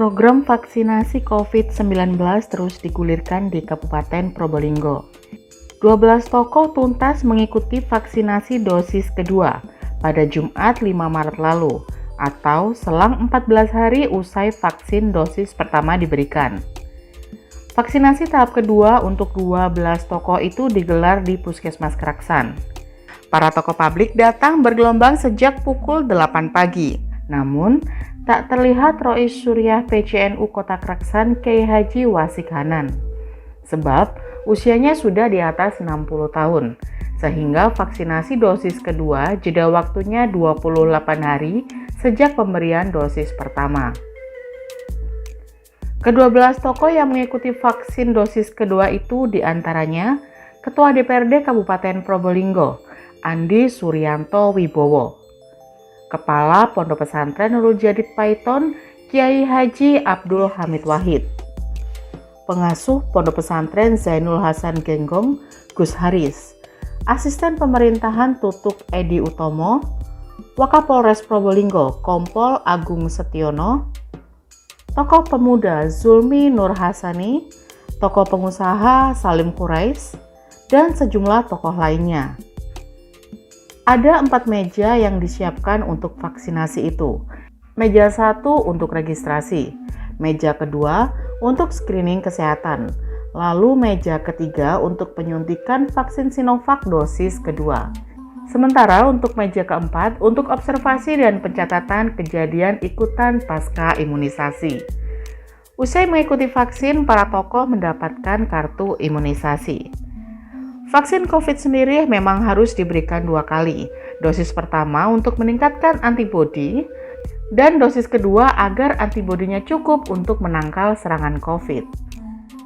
Program vaksinasi COVID-19 terus digulirkan di Kabupaten Probolinggo. 12 toko tuntas mengikuti vaksinasi dosis kedua pada Jumat 5 Maret lalu, atau selang 14 hari usai vaksin dosis pertama diberikan. Vaksinasi tahap kedua untuk 12 toko itu digelar di Puskesmas Keraksan. Para toko publik datang bergelombang sejak pukul 8 pagi. Namun, tak terlihat Rois Suriah PCNU Kota Keraksan Kiai Haji Wasik Hanan. Sebab usianya sudah di atas 60 tahun, sehingga vaksinasi dosis kedua jeda waktunya 28 hari sejak pemberian dosis pertama. Ke-12 toko yang mengikuti vaksin dosis kedua itu diantaranya Ketua DPRD Kabupaten Probolinggo, Andi Suryanto Wibowo, Kepala Pondok Pesantren Nurul Jadid Paiton, Kiai Haji Abdul Hamid Wahid, Pengasuh Pondok Pesantren Zainul Hasan Genggong, Gus Haris, Asisten Pemerintahan Tutuk Edi Utomo, Wakapolres Probolinggo, Kompol Agung Setiono, tokoh pemuda Zulmi Nur Hasani, tokoh pengusaha Salim Quraish, dan sejumlah tokoh lainnya. Ada 4 meja yang disiapkan untuk vaksinasi itu. Meja 1 untuk registrasi, meja kedua untuk screening kesehatan, lalu meja ketiga untuk penyuntikan vaksin Sinovac dosis kedua. Sementara untuk meja keempat untuk observasi dan pencatatan kejadian ikutan pasca imunisasi. Usai mengikuti vaksin, para tokoh mendapatkan kartu imunisasi. Vaksin COVID sendiri memang harus diberikan 2 kali. Dosis pertama untuk meningkatkan antibodi, dan dosis kedua agar antibodinya cukup untuk menangkal serangan COVID.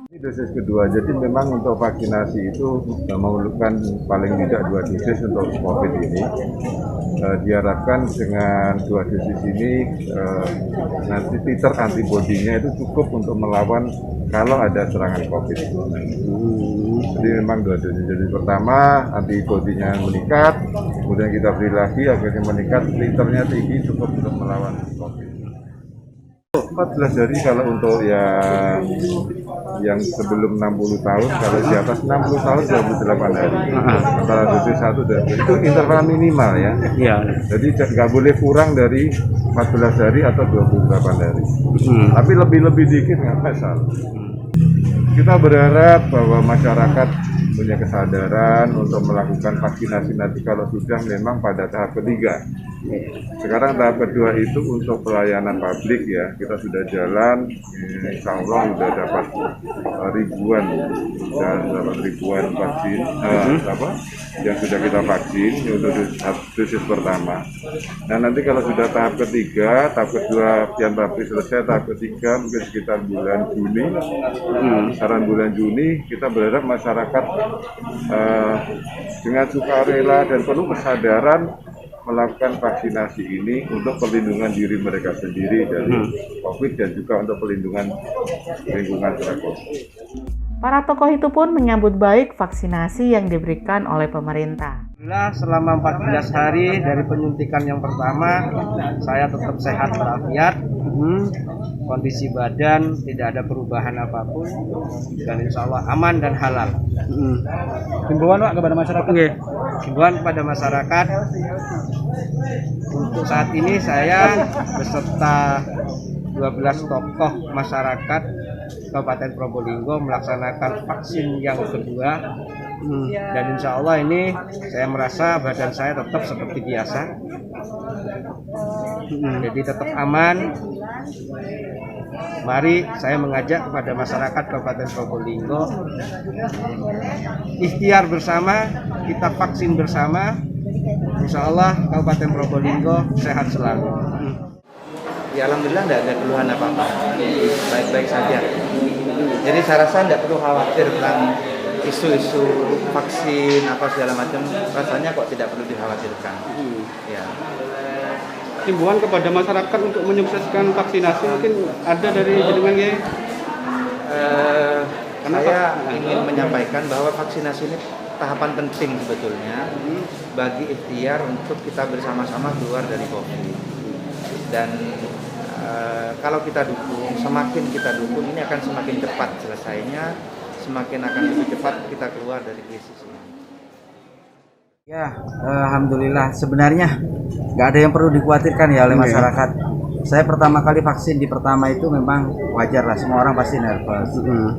Ini dosis kedua, jadi memang untuk vaksinasi itu memerlukan paling tidak 2 dosis untuk COVID ini. Diharapkan dengan 2 dosis ini nanti titer antibodinya itu cukup untuk melawan kalau ada serangan COVID. Jadi memang 2 dosis. Jadi pertama antibodinya meningkat, kemudian kita beri lagi akhirnya meningkat, titernya tinggi cukup untuk melawan COVID. 14 hari kalau untuk yang sebelum 60 tahun, kalau di atas 60 tahun 28 hari. Antara dosis 1 dan 2 itu interval minimal ya. Iya. Jadi nggak boleh kurang dari 14 hari atau 28 hari. Tapi lebih dikit nggak masalah. Kita berharap bahwa masyarakat punya kesadaran untuk melakukan vaksinasi nanti kalau sudah memang pada tahap ketiga. Sekarang tahap kedua itu untuk pelayanan publik ya, kita sudah jalan, insya Allah sudah dapat ribuan vaksin yang sudah kita vaksin untuk dosis pertama. Nah nanti kalau sudah tahap ketiga, tahap kedua yang publik selesai, tahap ketiga mungkin sekitar bulan Juni. Saran bulan Juni kita berharap masyarakat dengan sukarela dan penuh kesadaran melakukan vaksinasi ini untuk perlindungan diri mereka sendiri dari COVID dan juga untuk perlindungan lingkungan secara COVID. Para tokoh itu pun menyambut baik vaksinasi yang diberikan oleh pemerintah. Selama 14 hari dari penyuntikan yang pertama, saya tetap sehat walafiat, kondisi badan tidak ada perubahan apapun, dan insya Allah aman dan halal. Himbauan Pak kepada masyarakat. Himbauan kepada masyarakat, untuk saat ini saya beserta 12 tokoh masyarakat Kabupaten Probolinggo melaksanakan vaksin yang kedua, dan insya Allah ini saya merasa badan saya tetap seperti biasa, jadi tetap aman. Mari saya mengajak kepada masyarakat Kabupaten Probolinggo, ikhtiar bersama, kita vaksin bersama, insya Allah Kabupaten Probolinggo sehat selalu. Ya alhamdulillah tidak ada keluhan apa-apa, baik-baik saja. Jadi saya rasa tidak perlu khawatir tentang isu-isu vaksin apa segala macam, rasanya kok tidak perlu dikhawatirkan. Ya. Himbauan kepada masyarakat untuk menyukseskan vaksinasi mungkin ada dari jenengan ya? Saya ingin menyampaikan bahwa vaksinasi ini tahapan penting sebetulnya bagi ikhtiar untuk kita bersama-sama keluar dari COVID. Dan kalau kita dukung, semakin kita dukung ini akan semakin cepat selesainya, semakin akan lebih cepat kita keluar dari krisis ini. Ya, alhamdulillah. Sebenarnya nggak ada yang perlu dikhawatirkan ya oleh masyarakat. Saya pertama kali vaksin di pertama itu memang wajar lah, semua orang pasti nervous.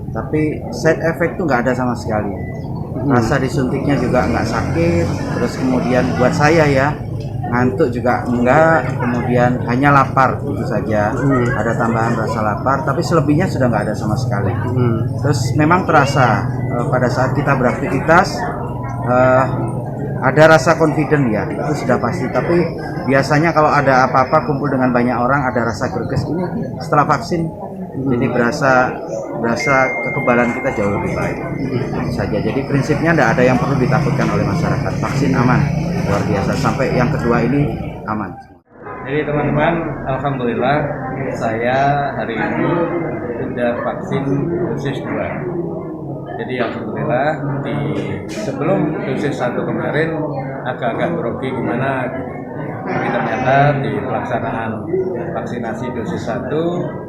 Tapi side effect itu nggak ada sama sekali. Rasa disuntiknya juga nggak sakit. Terus kemudian buat saya ya, ngantuk juga enggak. Kemudian hanya lapar itu saja. Ada tambahan rasa lapar, tapi selebihnya sudah nggak ada sama sekali. Terus memang terasa pada saat kita beraktivitas. Ada rasa confident ya, itu sudah pasti. Tapi biasanya kalau ada apa-apa kumpul dengan banyak orang ada rasa greges ini setelah vaksin. Jadi berasa kekebalan kita jauh lebih baik saja. Jadi prinsipnya tidak ada yang perlu ditakutkan oleh masyarakat. Vaksin aman, luar biasa. Sampai yang kedua ini aman. Jadi teman-teman, alhamdulillah saya hari ini sudah vaksin dosis 2. Jadi alhamdulillah sebelum dosis 1 kemarin agak-agak grogi gimana, tapi ternyata di pelaksanaan vaksinasi dosis 1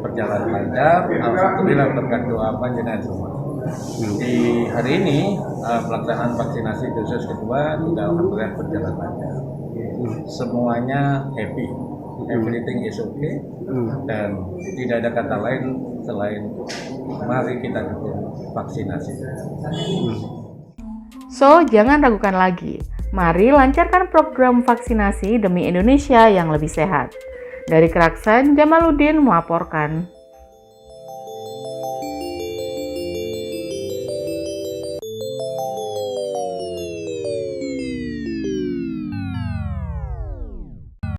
berjalan lancar, alhamdulillah berkat doa panjenengan semua. Di hari ini pelaksanaan vaksinasi dosis kedua juga alhamdulillah berjalan lancar. Semuanya happy, everything is okay, dan tidak ada kata lain selain mari kita dukung vaksinasi. So, jangan ragukan lagi. Mari lancarkan program vaksinasi demi Indonesia yang lebih sehat. Dari Keraksan, Jamaluddin melaporkan.